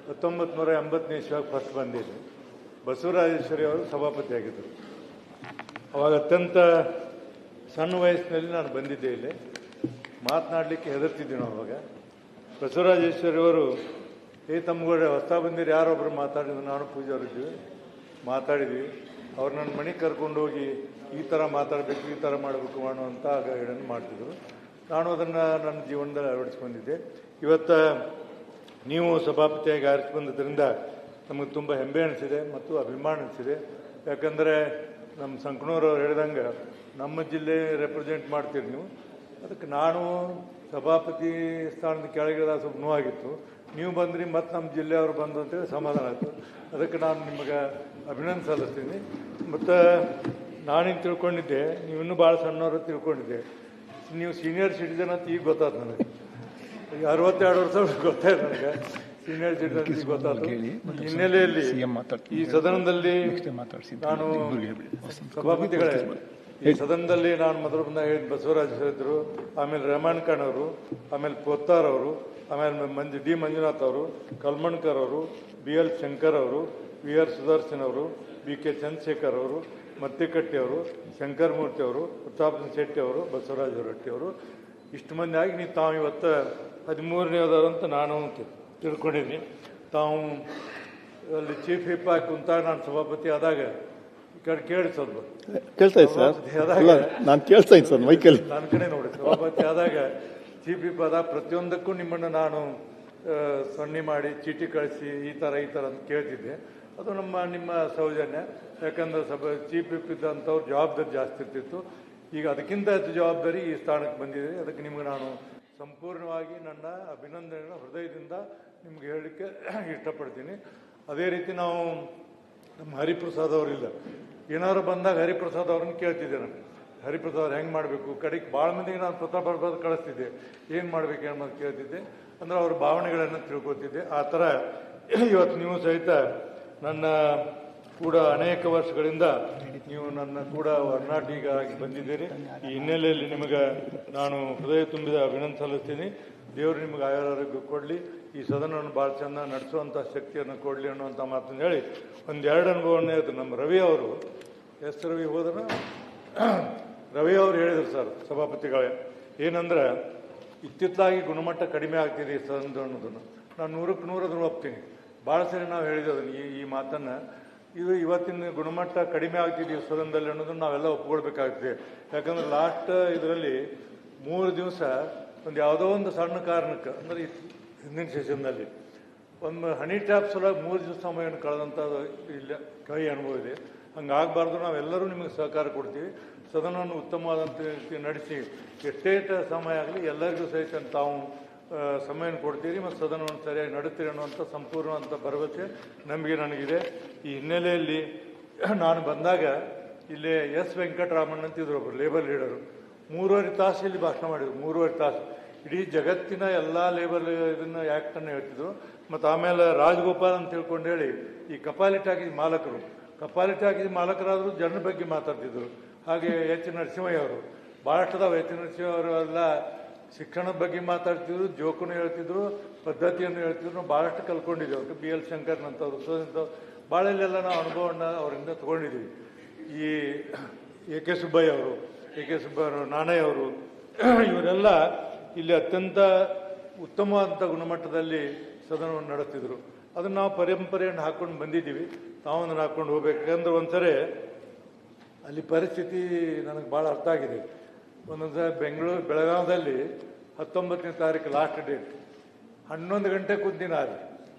1980ನೇ ಇಸ್ವಿಯಾಗ first ಬಂದಿದ್ದೆ. ಬಸವರಾಜೇಶ್ವರಿ ಅವರು ಸಭಾಪತಿಯಾಗಿದ್ದರು. ಅವಾಗ ಅತ್ಯಂತ ಸಣ್ಣ ವಯಸ್ಸಿನಲ್ಲಿ ನಾನು ಬಂದಿದ್ದೆ. ಇಲ್ಲಿ ಮಾತನಾಡಲಿಕ್ಕೆ ಹೆದರ್ತಿದ್ದೆ ನಾವು. ಅವಾಗ ಬಸವರಾಜೇಶ್ವರಿ ಅವರು ತಮ್ಮಗೂಡ ಹೊಸ ಬಂದಿರು ಯಾರೊಬ್ಬರು ಮಾತಾಡಿದ್ರು, ನಾನು ಪೂಜೆ ಅವರಿದ್ವಿ, ಮಾತಾಡಿದ್ವಿ. ಅವ್ರು ನನ್ನ ಮನೆಗೆ ಕರ್ಕೊಂಡು ಹೋಗಿ ಈ ಥರ ಮಾತಾಡಬೇಕು, ಈ ಥರ ಮಾಡಬೇಕು ಅನ್ನುವಂಥ ಗೈಡನ್ನು ಮಾಡ್ತಿದ್ರು. ನಾನು ಅದನ್ನು ನನ್ನ ಜೀವನದಲ್ಲಿ ಅಳವಡಿಸ್ಕೊಂಡಿದ್ದೆ. ಇವತ್ತು ನೀವು ಸಭಾಪತಿಯಾಗಿ ಆರಿಸಿ ಬಂದಿದ್ದರಿಂದ ನಮಗೆ ತುಂಬ ಹೆಮ್ಮೆ ಅನಿಸಿದೆ ಮತ್ತು ಅಭಿಮಾನ ಅನಿಸಿದೆ. ಯಾಕಂದರೆ ನಮ್ಮ ಸಂಕನೂರವ್ರು ಹೇಳಿದಂಗೆ ನಮ್ಮ ಜಿಲ್ಲೆ ರೆಪ್ರೆಸೆಂಟ್ ಮಾಡ್ತೀರಿ ನೀವು. ಅದಕ್ಕೆ ನಾನು ಸಭಾಪತಿ ಸ್ಥಾನದ ಕೆಳಗಿಳಿದ ಸ್ವಲ್ಪ ನೋವಾಗಿತ್ತು. ನೀವು ಬಂದ್ರಿ ಮತ್ತು ನಮ್ಮ ಜಿಲ್ಲೆಯವರು ಬಂದು ಅಂತೇಳಿ ಸಮಾಧಾನ ಆಯಿತು. ಅದಕ್ಕೆ ನಾನು ನಿಮಗೆ ಅಭಿನಂದನೆ ಸಲ್ಲಿಸ್ತೀನಿ. ಮತ್ತು ನಾನೇನು ತಿಳ್ಕೊಂಡಿದ್ದೆ, ನೀವು ಇನ್ನೂ ಭಾಳ ಸಣ್ಣವರು ತಿಳ್ಕೊಂಡಿದ್ದೆ. ನೀವು ಸೀನಿಯರ್ ಸಿಟಿಜನ್ ಅಂತ ಈಗ ಗೊತ್ತಾಯ್ತು ನನಗೆ. ಈಗ 62 ವರ್ಷ ಗೊತ್ತಾಯ್ತು ನನಗೆ ಸೀನಿಯರ್ ಸಿಟಿಜನ್ ಅಂತ ಗೊತ್ತಾಯ್ತು. ಹಿನ್ನೆಲೆಯಲ್ಲಿ ಈ ಸದನದಲ್ಲಿ ನಾನು ಸಭಾಪತಿಗಳೇ, ಈ ಸದನದಲ್ಲಿ ನಾನು ಮೊದಲು ಬಂದಾಗ ಹೇಳಿದ ಬಸವರಾಜ ಇದ್ದರು, ಆಮೇಲೆ ರೆಹಮಾನ್ ಖಾನ್ ಅವರು, ಆಮೇಲೆ ಪೋತ್ತಾರ್ ಅವರು, ಆಮೇಲೆ ಡಿ ಮಂಜುನಾಥ್ ಅವರು, ಕಲ್ಮಣ್ಕರ್ ಅವರು, BL ಶಂಕರ್ ಅವರು, VR ಸುದರ್ಶನ್ ಅವರು, BK ಚಂದ್ರಶೇಖರ್ ಅವರು, ಮತ್ತಿಕಟ್ಟಿ ಅವರು, ಶಂಕರ್ ಮೂರ್ತಿ ಅವರು, ಪ್ರತಾಪ್ ಶೆಟ್ಟಿ ಅವರು, ಬಸವರಾಜ ಹೊರಟ್ಟಿ ಅವರು, ಇಷ್ಟು ಮಂದಿ ಆಗಿ ನೀವು ತಾವು ಇವತ್ತು 13ನೇದವರು ಅಂತ ನಾನು ತಿಳ್ಕೊಂಡಿದ್ದೀನಿ. ತಾವು ಅಲ್ಲಿ ಚೀಫ್ ವಿಪ್ ಆಗಿ ಕುಂತಾಗ ನಾನು ಸಭಾಪತಿ ಆದಾಗ ಕೇಳಿ ಸ್ವಲ್ಪ ಕೇಳ್ತಾ ಇತ್ತು ಸರ್. ನಾನು ಕೇಳ್ತಾ ಇತ್ತು ಸರ್ ಮೈಕಲ್ಲಿ ನನ್ನ ಕಡೆ ನೋಡಿ. ಸಭಾಪತಿ ಆದಾಗ ಚೀಫ್ ವಿಪ್ ಆದಾಗ ಪ್ರತಿಯೊಂದಕ್ಕೂ ನಿಮ್ಮನ್ನು ನಾನು ಸೊನ್ನೆ ಮಾಡಿ ಚೀಟಿ ಕಳಿಸಿ ಈ ಥರ ಅಂತ ಕೇಳ್ತಿದ್ದೆ. ಅದು ನಿಮ್ಮ ಸೌಜನ್ಯ. ಯಾಕಂದ್ರೆ ಚೀಫ್ ವಿಪ್ ಇದ್ದಂಥವ್ರು ಜವಾಬ್ದಾರಿ ಜಾಸ್ತಿ ಇರ್ತಿತ್ತು. ಈಗ ಅದಕ್ಕಿಂತ ಹೆಚ್ಚು ಜವಾಬ್ದಾರಿ ಈ ಸ್ಥಾನಕ್ಕೆ ಬಂದಿದೆ. ಅದಕ್ಕೆ ನಿಮಗೆ ನಾನು ಸಂಪೂರ್ಣವಾಗಿ ನನ್ನ ಅಭಿನಂದನೆಯನ್ನು ಹೃದಯದಿಂದ ನಿಮ್ಗೆ ಹೇಳಲಿಕ್ಕೆ ಇಷ್ಟಪಡ್ತೀನಿ. ಅದೇ ರೀತಿ ನಾವು ನಮ್ಮ ಹರಿಪ್ರಸಾದ್ ಅವರಿಲ್ಲ, ಏನಾದ್ರು ಬಂದಾಗ ಹರಿಪ್ರಸಾದ್ ಅವ್ರನ್ನ ಕೇಳ್ತಿದ್ದೆ. ನಾನು ಹರಿಪ್ರಸಾದ್ ಅವ್ರು ಹೆಂಗೆ ಮಾಡಬೇಕು, ಕಡೆಗೆ ಭಾಳ ಮಂದಿಗೆ ನಾನು ಪ್ರತಾಪ್ ಕಳಿಸ್ತಿದ್ದೆ, ಏನು ಮಾಡಬೇಕು ಅನ್ನೋದು ಕೇಳ್ತಿದ್ದೆ. ಅಂದ್ರೆ ಅವ್ರ ಭಾವನೆಗಳನ್ನು ತಿಳ್ಕೊತಿದ್ದೆ. ಆ ಥರ ಇವತ್ತು ನೀವು ಸಹಿತ ನನ್ನ ಕೂಡ ಅನೇಕ ವರ್ಷಗಳಿಂದ ನೀವು ನನ್ನ ಕೂಡ ಒಡನಾಟಿಗಾಗಿ ಬಂದಿದ್ದೀರಿ. ಈ ಹಿನ್ನೆಲೆಯಲ್ಲಿ ನಿಮಗೆ ನಾನು ಹೃದಯ ತುಂಬಿದ ಅಭಿನಂದನೆ ಸಲ್ಲಿಸ್ತೀನಿ. ದೇವರು ನಿಮಗೆ ಆರೋಗ್ಯ ಕೊಡಲಿ, ಈ ಸದನವನ್ನು ಭಾಳ ಚೆಂದ ನಡೆಸುವಂಥ ಶಕ್ತಿಯನ್ನು ಕೊಡಲಿ ಅನ್ನುವಂಥ ಮಾತನ್ನು ಹೇಳಿ ಒಂದೆರಡು ಅನುಭವನೇ ಅದು. ನಮ್ಮ ರವಿ ಅವರು ರವಿ ಹೋದ್ರೆ ರವಿ ಅವರು ಹೇಳಿದರು ಸರ್ ಸಭಾಪತಿಗಳೇ, ಏನಂದ್ರೆ ಇತ್ತಿತ್ತಲಾಗಿ ಗುಣಮಟ್ಟ ಕಡಿಮೆ ಆಗ್ತಿದೆ ಈ ಸದನದ ಅನ್ನೋದನ್ನು ನಾನು 100ಕ್ಕೆ 100 ಅದನ್ನು ಒಪ್ತೀನಿ. ಭಾಳ ಸರಿ ನಾವು ಹೇಳಿದ್ದೇವೆ ಈ ಮಾತನ್ನು. ಇದು ಇವತ್ತಿನ ಗುಣಮಟ್ಟ ಕಡಿಮೆ ಆಗ್ತಿದೆ ಈ ಸದನದಲ್ಲಿ ಅನ್ನೋದನ್ನು ನಾವೆಲ್ಲ ಒಪ್ಕೊಳ್ಬೇಕಾಗ್ತದೆ. ಯಾಕಂದ್ರೆ ಲಾಸ್ಟ್ ಇದರಲ್ಲಿ 3 ದಿವಸ ಒಂದು ಯಾವುದೋ ಒಂದು ಸಣ್ಣ ಕಾರಣಕ್ಕೆ, ಅಂದರೆ ಹಿಂದಿನ ಸೆಷನ್ನಲ್ಲಿ ಒಂದು ಹನಿ ಟ್ಯಾಪ್ ಸಲುವಾಗಿ 3 ದಿವಸ ಸಮಯವನ್ನು ಕಳೆದಂಥದ್ದು ಇಲ್ಲ ಕೈ ಅನುಭವ ಇದೆ. ಹಂಗಾಗಬಾರ್ದು. ನಾವೆಲ್ಲರೂ ನಿಮಗೆ ಸಹಕಾರ ಕೊಡ್ತೀವಿ. ಸದನವನ್ನು ಉತ್ತಮವಾದಂಥ ರೀತಿ ನಡೆಸಿ ಎಷ್ಟೇ ಸಮಯ ಆಗಲಿ ಎಲ್ಲರಿಗೂ ಸಹಿತ ತಾವು ಸಮಯವನ್ನು ಕೊಡ್ತೀರಿ ಮತ್ತು ಸದನವನ್ನು ಸರಿಯಾಗಿ ನಡುತ್ತೀರಿ ಅನ್ನುವಂಥ ಸಂಪೂರ್ಣವಂಥ ಭರವಸೆ ನಮಗೆ ನನಗಿದೆ. ಈ ಹಿನ್ನೆಲೆಯಲ್ಲಿ ನಾನು ಬಂದಾಗ ಇಲ್ಲಿ S ವೆಂಕಟರಾಮನ್ ಅಂತಿದ್ರು, ಒಬ್ಬರು ಲೇಬರ್ ಲೀಡರು. 3.5 ತಾಸು ಇಲ್ಲಿ ಭಾಷಣ ಮಾಡಿದ್ರು. 3.5 ತಾಸು ಇಡೀ ಜಗತ್ತಿನ ಎಲ್ಲ ಲೇಬರ್ ಇದನ್ನು ಆ್ಯಕ್ಟನ್ನು ಹೇಳ್ತಿದ್ರು. ಮತ್ತು ಆಮೇಲೆ ರಾಜಗೋಪಾಲ್ ಅಂತ ತಿಳ್ಕೊಂಡು ಹೇಳಿ ಈ ಕಪಾಲಿಟಿ ಹಾಕಿದ ಮಾಲಕರು, ಕಪಾಲಿಟಿ ಹಾಕಿದ ಮಾಲಕರಾದರೂ ಜನರ ಬಗ್ಗೆ ಮಾತಾಡ್ತಿದ್ರು. ಹಾಗೆ H ನರಸಿಂಹಯ್ಯ ಅವರು ಭಾಳಷ್ಟದಾವ. H ನರಸಿಂಹ ಅವರು ಎಲ್ಲ ಶಿಕ್ಷಣದ ಬಗ್ಗೆ ಮಾತಾಡ್ತಿದ್ರು, ಜೋಕನ್ನು ಹೇಳ್ತಿದ್ರು, ಪದ್ಧತಿಯನ್ನು ಹೇಳ್ತಿದ್ರು. ಭಾಳಷ್ಟು ಕಲ್ಕೊಂಡಿದ್ದೀವಿ. ಅವ್ರಿಗೆ BL ಶಂಕರ್ನಂಥವ್ರು ಭಾಳೆಲ್ಲ ನಾವು ಅನುಭವವನ್ನು ಅವರಿಂದ ತೊಗೊಂಡಿದ್ದೀವಿ. ಈ AK ಸುಬ್ಬಯ್ಯ ಅವರು, ನಾಣಯ್ಯ ಅವರು, ಇವರೆಲ್ಲ ಇಲ್ಲಿ ಅತ್ಯಂತ ಉತ್ತಮವಾದಂಥ ಗುಣಮಟ್ಟದಲ್ಲಿ ಸದನವನ್ನು ನಡೆಸ್ತಿದ್ರು. ಅದನ್ನು ನಾವು ಪರಂಪರೆಯನ್ನು ಹಾಕ್ಕೊಂಡು ಬಂದಿದ್ದೀವಿ. ತಾವು ಅದನ್ನು ಹಾಕ್ಕೊಂಡು ಹೋಗ್ಬೇಕು. ಯಾಕಂದ್ರೆ ಒಂದ್ಸರಿ ಅಲ್ಲಿ ಪರಿಸ್ಥಿತಿ ನನಗೆ ಭಾಳ ಅರ್ಥ ಆಗಿದೆ. ಒಂದೊಂದ್ಸರಿ ಬೆಳಗಾವದಲ್ಲಿ 19ನೇ ತಾರೀಕು ಲಾಸ್ಟ್ ಡೇಟ್ 11 ಗಂಟೆ ಕುಂತಿನ ಅಲ್ಲಿ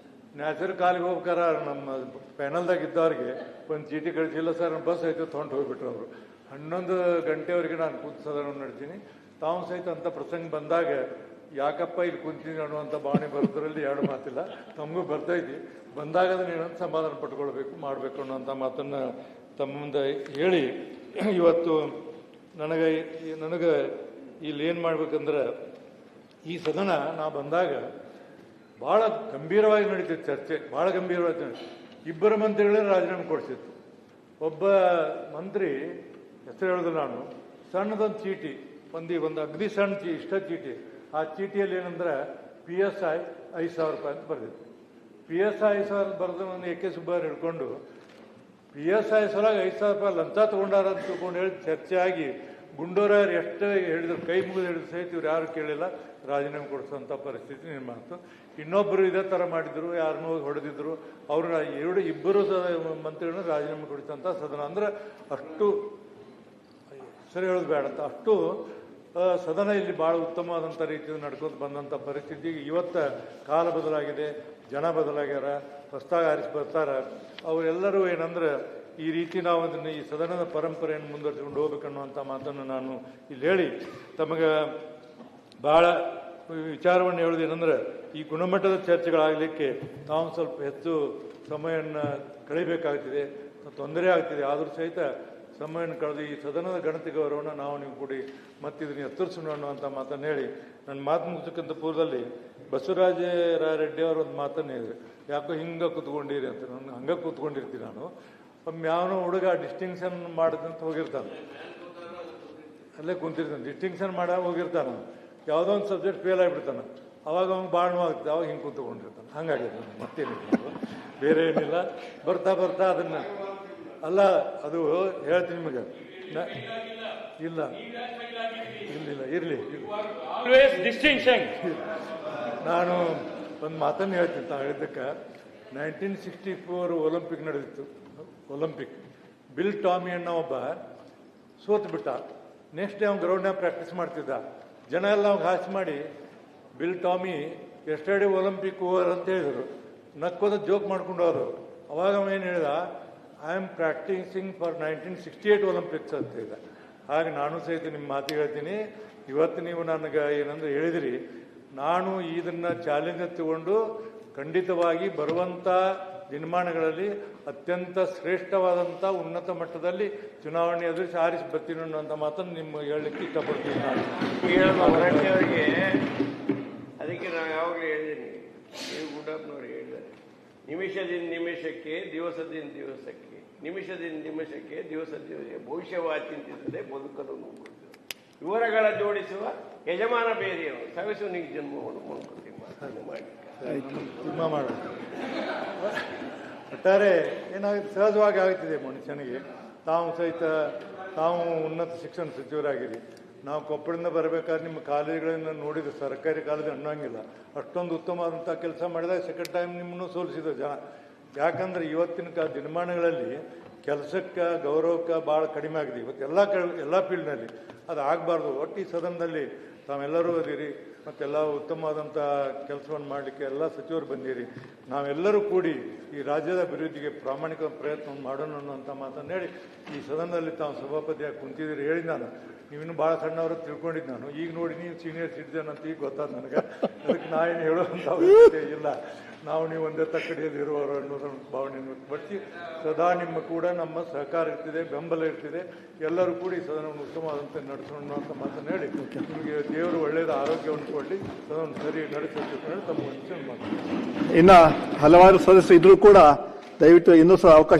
ನ್ಯಾಚುರಲ್ ಕಾಲಿಗೆ ಹೋಗ್ಬೇಕಾರ ನಮ್ಮ ಪ್ಯಾನಲ್ದಾಗ ಇದ್ದವ್ರಿಗೆ ಒಂದು ಚೀಟಿ ಕಳಿಸಿಲ್ಲ ಸರ್, ಬಸ್ ಐತೆ ತೊಗೊಂಡು ಹೋಗ್ಬಿಟ್ರು ಅವರು. 11 ಗಂಟೆವರೆಗೆ ನಾನು ಕೂತು ಸದನವನ್ನು ನಡ್ತೀನಿ. ತಾವು ಸಹಿತ ಅಂಥ ಪ್ರಸಂಗ ಬಂದಾಗ ಯಾಕಪ್ಪ ಇಲ್ಲಿ ಕುಂತೀನಿ ಅನ್ನುವಂಥ ಭಾವನೆ ಬರೋದ್ರಲ್ಲಿ ಎರಡು ಮಾತಿಲ್ಲ. ತಮಗೂ ಬರ್ತೈತಿ. ಬಂದಾಗ ಅದನ್ನು ಏನಂತ ಸಮಾಧಾನ ಪಟ್ಕೊಳ್ಬೇಕು, ಮಾಡಬೇಕು ಅನ್ನೋಂಥ ಮಾತನ್ನು ತಮ್ಮ ಮುಂದೆ ಹೇಳಿ ಇವತ್ತು ನನಗೆ ಇಲ್ಲಿ ಏನು ಮಾಡ್ಬೇಕಂದ್ರೆ ಈ ಸದನ ನಾ ಬಂದಾಗ ಭಾಳ ಗಂಭೀರವಾಗಿ ನಡೀತಿತ್ತು ಚರ್ಚೆ. ಭಾಳ ಗಂಭೀರವಾಗಿ 2 ಮಂತ್ರಿಗಳೇ ರಾಜೀನಾಮೆ ಕೊಡಿಸಿತ್ತು. ಒಬ್ಬ ಮಂತ್ರಿ ಹೆಸರು ಹೇಳೋದು ನಾನು, ಸಣ್ಣದೊಂದು ಚೀಟಿ, ಒಂದು ಅಗದಿ ಸಣ್ಣ ಇಷ್ಟ ಚೀಟಿ. ಆ ಚೀಟಿಯಲ್ಲಿ ಏನಂದ್ರೆ PSI 5,000 ರೂಪಾಯಿ ಅಂತ ಬರೆದಿತ್ತು. PSI ಸರ್ ಬರೆದು ಒಂದು AK ಸುಬ್ಬಾರ್ ಹಿಡ್ಕೊಂಡು PSI ಸಲುವಾಗಿ 5,000 ರೂಪಾಯಿ ಲಂಚ ತಗೊಂಡಾರ ಅಂತ ತಿಳ್ಕೊಂಡು ಹೇಳಿ ಚರ್ಚೆ ಆಗಿ ಗುಂಡೂರಾಯರು ಎಷ್ಟು ಹೇಳಿದ್ರು, ಕೈ ಮುಗಿದು ಹೇಳಿದ್ರು ಸಹಿತ ಇವ್ರು ಯಾರು ಕೇಳಿಲ್ಲ, ರಾಜೀನಾಮೆ ಕೊಡಿಸುವಂಥ ಪರಿಸ್ಥಿತಿ ನಿರ್ಮಾಣ. ಇನ್ನೊಬ್ಬರು ಇದೇ ಥರ ಮಾಡಿದ್ರು, ಯಾರನ್ನೂ ಹೊಡೆದಿದ್ರು, ಅವ್ರ ಇಬ್ಬರು ಮಂತ್ರಿಗಳನ್ನ ರಾಜೀನಾಮೆ ಕೊಡಿಸಂಥ ಸದನ. ಅಂದ್ರೆ ಅಷ್ಟು ಸರಿ ಹೇಳೋದು ಬೇಡ ಅಂತ, ಅಷ್ಟು ಸದನ ಇಲ್ಲಿ ಭಾಳ ಉತ್ತಮವಾದಂಥ ರೀತಿಯಲ್ಲಿ ನಡ್ಕೊಂಡು ಬಂದಂಥ ಪರಿಸ್ಥಿತಿ. ಇವತ್ತು ಕಾಲ ಬದಲಾಗಿದೆ, ಜನ ಬದಲಾಗ್ಯಾರ, ಹೊಸದಾಗಿ ಆರಿಸಿ ಬರ್ತಾರೆ. ಅವರೆಲ್ಲರೂ ಏನಂದ್ರೆ ಈ ರೀತಿ ನಾವು ಅದನ್ನು ಈ ಸದನದ ಪರಂಪರೆಯನ್ನು ಮುಂದುವರಿಸಿಕೊಂಡು ಹೋಗ್ಬೇಕನ್ನುವಂಥ ಮಾತನ್ನು ನಾನು ಇಲ್ಲಿ ಹೇಳಿ ತಮಗೆ ಭಾಳ ವಿಚಾರವನ್ನು ಹೇಳೋದೇನೆಂದ್ರೆ, ಈ ಗುಣಮಟ್ಟದ ಚರ್ಚೆಗಳಾಗಲಿಕ್ಕೆ ತಾವು ಸ್ವಲ್ಪ ಹೆಚ್ಚು ಸಮಯವನ್ನು ಕಳಿಬೇಕಾಗ್ತಿದೆ, ತೊಂದರೆ ಆಗ್ತಿದೆ. ಆದರೂ ಸಹಿತ ಸಮಯವನ್ನು ಕಳೆದು ಈ ಸದನದ ಗಣತಿ ಗೌರವವನ್ನು ನಾವು ನೀವು ಕೂಡಿ ಮತ್ತಿದನ್ನು ಎತ್ತರಿಸೋಣ ಅನ್ನುವಂಥ ಮಾತನ್ನು ಹೇಳಿ ನನ್ನ ಮಾತು ಮುಗಿಸೋಕ್ಕಿಂತ ಪೂರ್ವದಲ್ಲಿ ಬಸವರಾಜ ರೆಡ್ಡಿ ಅವರು ಒಂದು ಮಾತನ್ನು ಹೇಳಿದ್ರು, ಯಾಕೋ ಹಿಂಗೆ ಕೂತ್ಕೊಂಡಿರಿ ಅಂತ. ನಾನು ಹಂಗೆ ಕೂತ್ಕೊಂಡಿರ್ತೀನಿ. ನಾನು ಒಮ್ಮೆ ಯಾವನೋ ಹುಡುಗ ಡಿಸ್ಟಿಂಕ್ಷನ್ ಮಾಡಿದಂತ ಹೋಗಿರ್ತಾನೆ, ಅಲ್ಲೇ ಕುಂತಿರ್ತಾನೆ, ಡಿಸ್ಟಿಂಕ್ಷನ್ ಮಾಡ ಹೋಗಿರ್ತಾನೆ, ಯಾವುದೋ ಒಂದು ಸಬ್ಜೆಕ್ಟ್ ಫೇಲ್ ಆಗಿಬಿಡ್ತಾನೆ, ಅವಾಗ ಅವ್ನು ಭಾಳ ನೋವಾಗ್ತದೆ, ಅವಾಗ ಹಿಂಗೆ ಕೂತ್ಕೊಂಡಿರ್ತಾನೆ. ಹಂಗಾಗಿದೆ, ಮತ್ತೇನಿಲ್ಲ, ಬೇರೆ ಏನಿಲ್ಲ. ಬರ್ತಾ ಬರ್ತಾ ಅದನ್ನು ಅಲ್ಲ, ಅದು ಹೇಳ್ತೀನಿ ನಿಮಗೆ. ಇಲ್ಲ ಇರಲಿಲ್ಲ, ಇರಲಿ. ನಾನು ಒಂದು ಮಾತನ್ನು ಹೇಳ್ತೀನಿ ತಾವು ಹೇಳಿದ್ದಕ್ಕೆ. 1964 ಒಲಿಂಪಿಕ್ ನಡೆದಿತ್ತು. ಒಲಿಂಪಿಕ್ ಬಿಲ್ ಟಾಮಿ ಅನ್ನೋ ಒಬ್ಬ ಸೋತು ಬಿಟ್ಟ. ನೆಕ್ಸ್ಟ್ ಡೇ ಅವ್ನು ಗ್ರೌಂಡ್ನಾಗ ಪ್ರಾಕ್ಟೀಸ್ ಮಾಡ್ತಿದ್ದ. ಜನ ಎಲ್ಲ ಅವ್ಗೆ ಹಾಸಿ ಮಾಡಿ bill Tommy yesterday Olympic over ಅಂತ ಹೇಳಿದರು. ನಕ್ಕೋದ ಜೋಕ್ ಮಾಡ್ಕೊಂಡು ಹೋದ್ರು. ಅವಾಗ ಅವ ಏನು ಹೇಳಿದ, I am practising for 1968 Olympics ಅಂತ ಹೇಳಿದ. ಹಾಗೆ ನಾನು ಸಹಿತ ನಿಮ್ಮ ಮಾತು ಹೇಳ್ತೀನಿ. ಇವತ್ತು ನೀವು ನನಗೆ ಏನಂದ್ರೆ ಹೇಳಿದಿರಿ, ನಾನು ಇದನ್ನು ಚಾಲೆಂಜ್ ತಗೊಂಡು ಖಂಡಿತವಾಗಿ ಬರುವಂಥ ದಿನಮಾನಗಳಲ್ಲಿ ಅತ್ಯಂತ ಶ್ರೇಷ್ಠವಾದಂಥ ಉನ್ನತ ಮಟ್ಟದಲ್ಲಿ ಚುನಾವಣೆ ಎದುರಿಸಿ ಆರಿಸಿ ಬರ್ತೀನಿ ಅನ್ನೋಂಥ ಮಾತನ್ನು ನಿಮ್ಗೆ ಹೇಳಲಿಕ್ಕೆ ಇಷ್ಟಪಡ್ತೀನಿ. ನಾನು ಅವರಿಗೆ ಅದಕ್ಕೆ ನಾವು ಯಾವಾಗಲೂ ಹೇಳಿದ್ದೀನಿ, ನೀವು ಗುಡ್ಡಪ್ಪನವ್ರಿಗೆ ಹೇಳಿದ್ದಾರೆ, ನಿಮಿಷದಿಂದ ನಿಮಿಷಕ್ಕೆ, ದಿವಸದಿಂದ ದಿವಸಕ್ಕೆ, ನಿಮಿಷದಿಂದ ನಿಮಿಷಕ್ಕೆ, ದಿವಸಕ್ಕೆ ಭವಿಷ್ಯವಾಚಿ ಚಿಂತಿಸದೆ ಬದುಕಲು ನುಗ್ಗುವುದು. ವಿವರಗಳ ಜೋಡಿಸುವ ಯಜಮಾನ ಬೇರೆಯವರು ಸವಿಸುನಿಗೆ ಜನ್ಮವನ್ನು ಮಾಡ್ಕೊಳ್ತೀವಿ ಮಾಡಿ ತುಂಬ ಮಾಡೋದು. ಒಟ್ಟಾರೆ ಏನಾಗುತ್ತೆ, ಸಹಜವಾಗಿ ಆಗ್ತಿದೆ ಮನುಷ್ಯನಿಗೆ. ತಾವು ಉನ್ನತ ಶಿಕ್ಷಣ ಸಚಿವರಾಗಿರಿ. ನಾವು ಕೊಪ್ಪಳದಿಂದ ಬರಬೇಕಾದ್ರೆ ನಿಮ್ಮ ಕಾಲೇಜುಗಳನ್ನು ನೋಡಿದ್ರು, ಸರ್ಕಾರಿ ಕಾಲೇಜು ಅನ್ನೋಂಗಿಲ್ಲ. ಅಷ್ಟೊಂದು ಉತ್ತಮವಾದಂಥ ಕೆಲಸ ಮಾಡಿದಾಗ ಸೆಕೆಂಡ್ ಟೈಮ್ ನಿಮ್ಮನ್ನು ಸೋಲಿಸಿದ್ರು ಜನ. ಯಾಕಂದ್ರೆ ಇವತ್ತಿನ ದಿನಮಾನಗಳಲ್ಲಿ ಕೆಲಸಕ್ಕೆ ಗೌರವಕ್ಕೆ ಭಾಳ ಕಡಿಮೆ ಆಗಿದೆ ಇವತ್ತು ಎಲ್ಲ ಫೀಲ್ಡ್ನಲ್ಲಿ. ಅದು ಆಗಬಾರ್ದು. ಒಟ್ಟು ಈ ಸದನದಲ್ಲಿ ತಾವೆಲ್ಲರೂ ಅದಿರಿ, ಮತ್ತೆಲ್ಲ ಉತ್ತಮವಾದಂಥ ಕೆಲಸವನ್ನು ಮಾಡಲಿಕ್ಕೆ ಎಲ್ಲ ಸಚಿವರು ಬಂದಿರಿ. ನಾವೆಲ್ಲರೂ ಕೂಡಿ ಈ ರಾಜ್ಯದ ಅಭಿವೃದ್ಧಿಗೆ ಪ್ರಾಮಾಣಿಕ ಪ್ರಯತ್ನವನ್ನು ಮಾಡೋಣ ಅನ್ನೋಂಥ ಮಾತನ್ನು ಹೇಳಿ ಈ ಸದನದಲ್ಲಿ ತಾವು ಸಭಾಪತಿಯಾಗಿ ಕುಂತಿದ್ದೀರಿ ಹೇಳಿ. ನಾನು ನೀವಿನ್ನೂ ಭಾಳ ಸಣ್ಣವರು ತಿಳ್ಕೊಂಡಿದ್ದು. ನಾನು ಈಗ ನೋಡಿ ನೀವು ಸೀನಿಯರ್ ಸಿಟಿಜನ್ ಅಂತ ಈಗ ಗೊತ್ತಾದ ನನಗೆ. ಅದಕ್ಕೆ ನಾವೇನು ಹೇಳುವಂಥ ಅವಶ್ಯಕತೆ ಇಲ್ಲ. ನೀವು ಒಂದೇ ತಕ್ಕಡಿಯಲ್ಲಿ ಇರುವವರು ಅನ್ನೋದನ್ನು ಭಾವನೆಯನ್ನು ವ್ಯಕ್ತಪಡಿಸಿ ಸದಾ ನಿಮ್ಮ ಕೂಡ ನಮ್ಮ ಸಹಕಾರ ಇರ್ತಿದೆ, ಬೆಂಬಲ ಇರ್ತಿದೆ. ಎಲ್ಲರೂ ಕೂಡಿ ಸದನವನ್ನು ಉತ್ತಮವಾದಂತೆ ನಡೆಸೋಣ ಅಂತ ಮಾತನ್ನು ಹೇಳಿ ನಿಮಗೆ ದೇವರು ಒಳ್ಳೆಯದ ಆರೋಗ್ಯವನ್ನು ಕೊಡಲಿ, ಸದನ ಸರಿ ನಡೆಸಬೇಕು ಹೇಳಿ ತಮ್ಮ ಮಾಡ್ತೀನಿ. ಇನ್ನು ಹಲವಾರು ಸದಸ್ಯರು ಇದ್ರೂ ಕೂಡ ದಯವಿಟ್ಟು ಇನ್ನೂ ಸಹ ಅವಕಾಶ